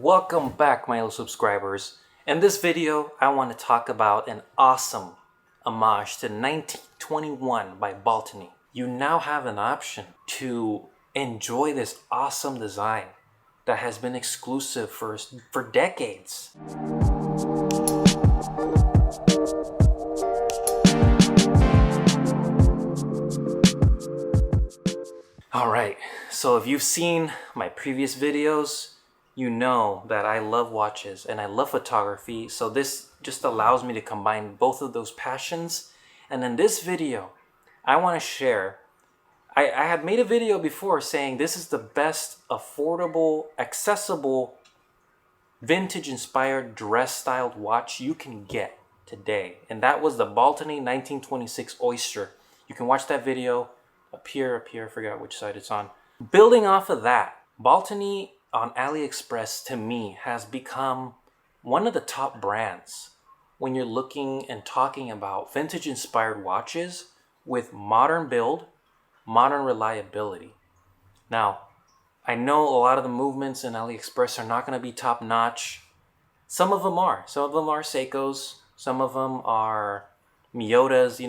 Welcome back, my little subscribers. In this video, I want to talk about an awesome homage to 1921 by Baltany. You now have an option to enjoy this awesome design that has been exclusive for decades. Alright, so if you've seen my previous videos, you know that I love watches and I love photography, so this just allows me to combine both of those passions. And in this video, I want to share, I had made a video before saying this is the best affordable, accessible, vintage inspired dress styled watch you can get today. And that was the Baltany 1926 Oyster. You can watch that video up here, I forgot which side it's on. Building off of that, Baltany on AliExpress to me has become one of the top brands when you're looking and talking about vintage inspired watches with modern build, modern reliability. Now, I know a lot of the movements in AliExpress are not going to be top notch. Some of them are. Some of them are Seikos. Some of them are Miyotas,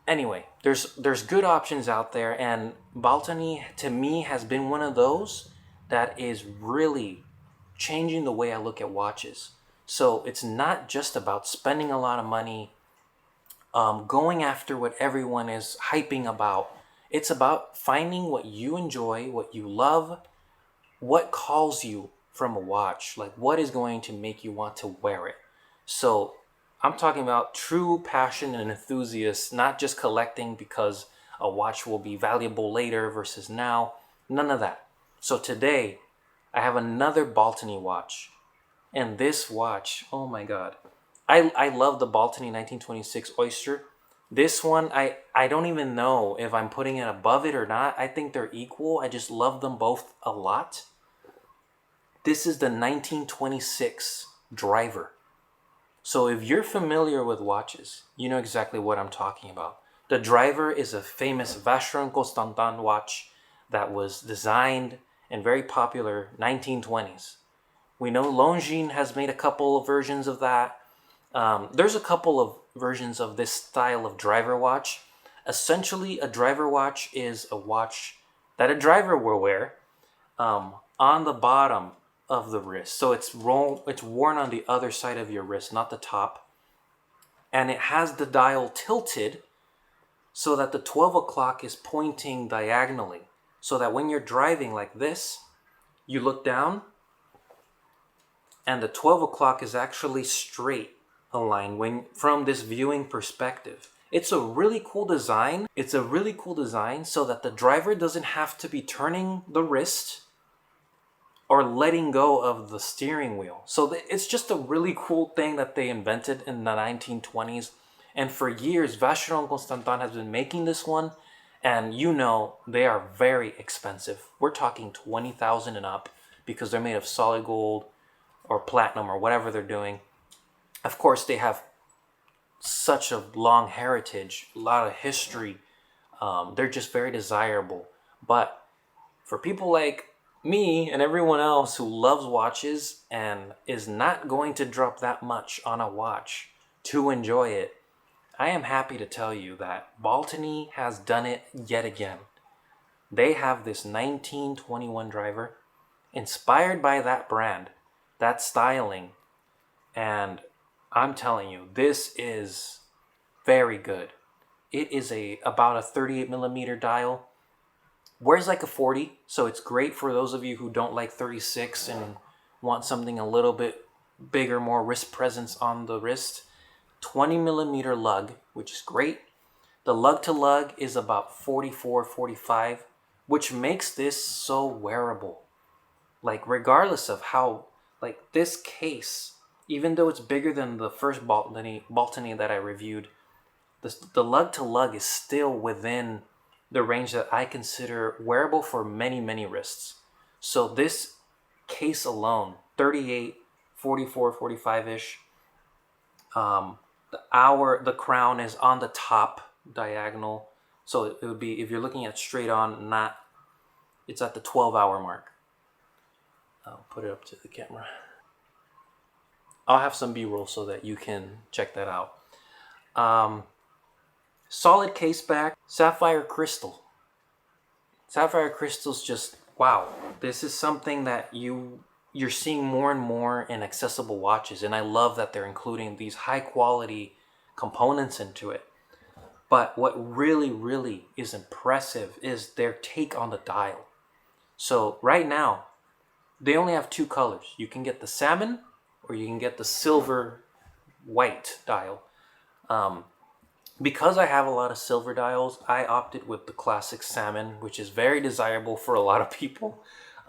Anyway, there's good options out there, and Baltany to me has been one of those that is really changing the way I look at watches. So it's not just about spending a lot of money, going after what everyone is hyping about. It's about finding what you enjoy, what you love, what calls you from a watch, like what is going to make you want to wear it. So I'm talking about true passion and enthusiasts, not just collecting because a watch will be valuable later versus now. None of that. So today, I have another Baltany watch. And this watch, oh my god. I love the Baltany 1926 Oyster. This one, I don't even know if I'm putting it above it or not. I think they're equal. I just love them both a lot. This is the 1926 Driver. So if you're familiar with watches, you know exactly what I'm talking about. The Driver is a famous Vacheron Constantin watch that was designed and very popular 1920s. We know Longines has made a couple of versions of that. There's a couple of versions of this style of driver watch. Essentially, a driver watch is a watch that a driver will wear on the bottom of the wrist. So it's worn on the other side of your wrist, not the top. And it has the dial tilted so that the 12 o'clock is pointing diagonally. So that when you're driving like this, you look down and the 12 o'clock is actually straight aligned from this viewing perspective. It's a really cool design. It's a really cool design so that the driver doesn't have to be turning the wrist or letting go of the steering wheel. So it's just a really cool thing that they invented in the 1920s. And for years, Vacheron Constantin has been making this one. And they are very expensive. We're talking $20,000 and up because they're made of solid gold or platinum or whatever they're doing. Of course, they have such a long heritage, a lot of history. They're just very desirable. But for people like me and everyone else who loves watches and is not going to drop that much on a watch to enjoy it, I am happy to tell you that Baltany has done it yet again. They have this 1921 driver inspired by that brand, that styling, and I'm telling you, this is very good. It is about a 38 millimeter dial. Wears like a 40, so it's great for those of you who don't like 36 and want something a little bit bigger, more wrist presence on the wrist. 20 millimeter lug, which is great. The lug to lug is about 44, 45, which makes this so wearable. Like regardless of how, like this case, even though it's bigger than the first Baltany that I reviewed, the lug to lug is still within the range that I consider wearable for many, many wrists. So this case alone, 38, 44, 45-ish. The crown is on the top diagonal. So it would be, if you're looking at straight on, it's at the 12-hour mark. I'll put it up to the camera. I'll have some B-roll so that you can check that out. Solid case back, sapphire crystal. Sapphire crystal's just, wow. This is something that you're seeing more and more in accessible watches, and I love that they're including these high quality components into it. But what really, really is impressive is their take on the dial. So right now, they only have two colors. You can get the salmon or you can get the silver white dial. Because I have a lot of silver dials, I opted with the classic salmon, which is very desirable for a lot of people.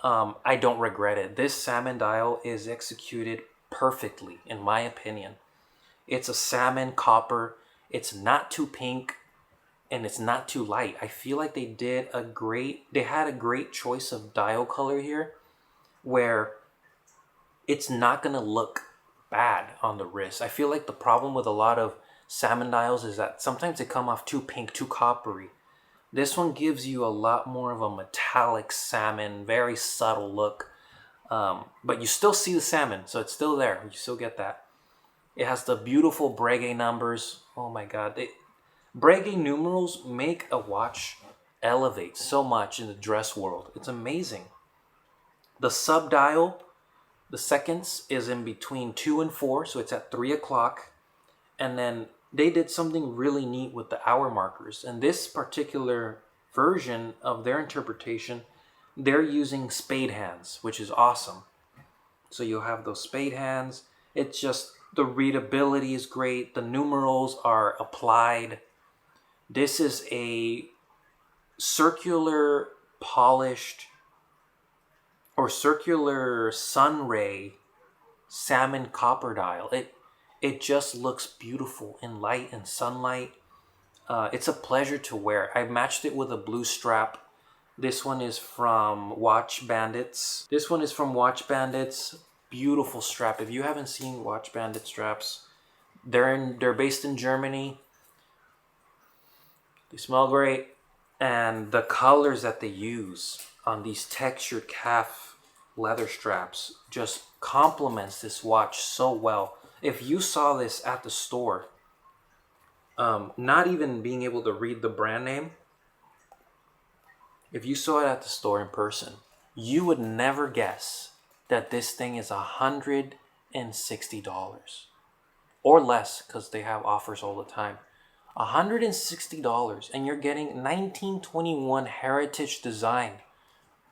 I don't regret it. This salmon dial is executed perfectly, in my opinion. It's a salmon copper. It's not too pink and it's not too light. I feel like they had a great choice of dial color here where it's not going to look bad on the wrist. I feel like the problem with a lot of salmon dials is that sometimes they come off too pink, too coppery. This one gives you a lot more of a metallic salmon, very subtle look. But you still see the salmon, so it's still there. You still get that. It has the beautiful Breguet numbers. Oh my God. Breguet numerals make a watch elevate so much in the dress world. It's amazing. The sub dial, the seconds, is in between 2 and 4, so it's at 3 o'clock. And then they did something really neat with the hour markers. And this particular version of their interpretation, they're using spade hands, which is awesome. So you'll have those spade hands. It's just, the readability is great. The numerals are applied. This is a circular polished or circular sun ray salmon copper dial. It just looks beautiful in light and sunlight. It's a pleasure to wear. I matched it with a blue strap. This one is from Watch Bandits. Beautiful strap. If you haven't seen Watch Bandit straps, they're based in Germany. They smell great. And the colors that they use on these textured calf leather straps just complements this watch so well. If you saw this at the store, not even being able to read the brand name, if you saw it at the store in person, you would never guess that this thing is $160 or less, because they have offers all the time. $160, and you're getting 1921 heritage design.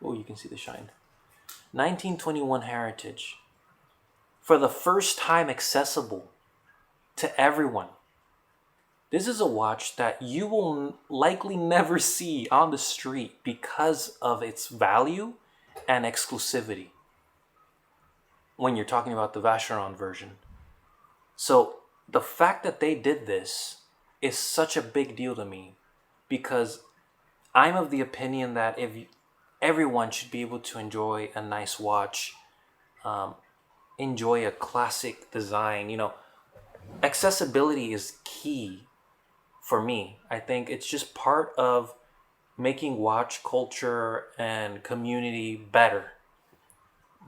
Oh, you can see the shine. 1921 heritage. For the first time accessible to everyone. This is a watch that you will likely never see on the street because of its value and exclusivity when you're talking about the Vacheron version. So the fact that they did this is such a big deal to me, because I'm of the opinion that everyone should be able to enjoy a nice watch, enjoy a classic design. Accessibility is key for me. I think it's just part of making watch culture and community better.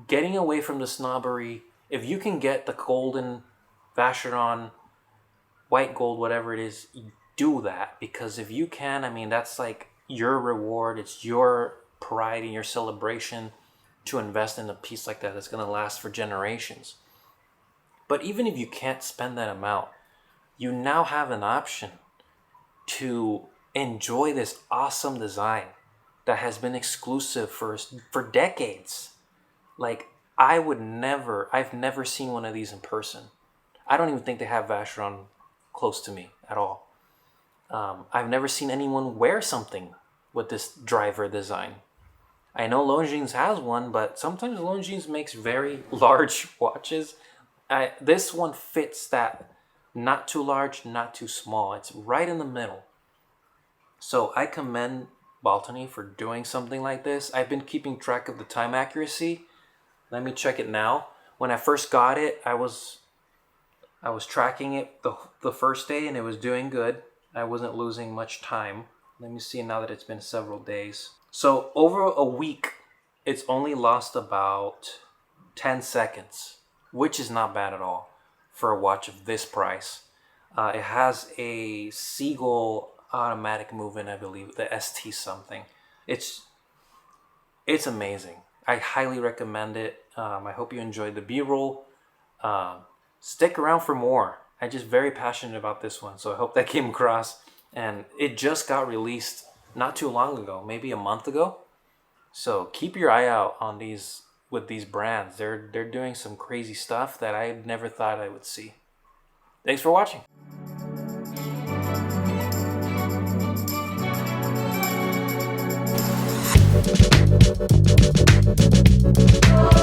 Getting away from the snobbery. If you can get the golden Vacheron, white gold, whatever it is, do that. Because if you can, that's like your reward. It's your pride and your celebration to invest in a piece like that that's going to last for generations. But even if you can't spend that amount, you now have an option to enjoy this awesome design that has been exclusive for decades. Like, I've never seen one of these in person. I don't even think they have Vacheron close to me at all. I've never seen anyone wear something with this driver design. I know Longines has one, but sometimes Longines makes very large watches. This one fits that, not too large, not too small. It's right in the middle. So I commend Baltany for doing something like this. I've been keeping track of the time accuracy. Let me check it now. When I first got it, I was tracking it the first day, and it was doing good. I wasn't losing much time. Let me see now that it's been several days. So over a week, it's only lost about 10 seconds, which is not bad at all for a watch of this price. It has a Seagull automatic movement, I believe, the ST something. It's amazing. I highly recommend it. I hope you enjoyed the B-roll. Stick around for more. I'm just very passionate about this one, so I hope that came across. And it just got released not too long ago, maybe a month ago. So keep your eye out on these with these brands. They're doing some crazy stuff that I never thought I would see. Thanks for watching. Oh,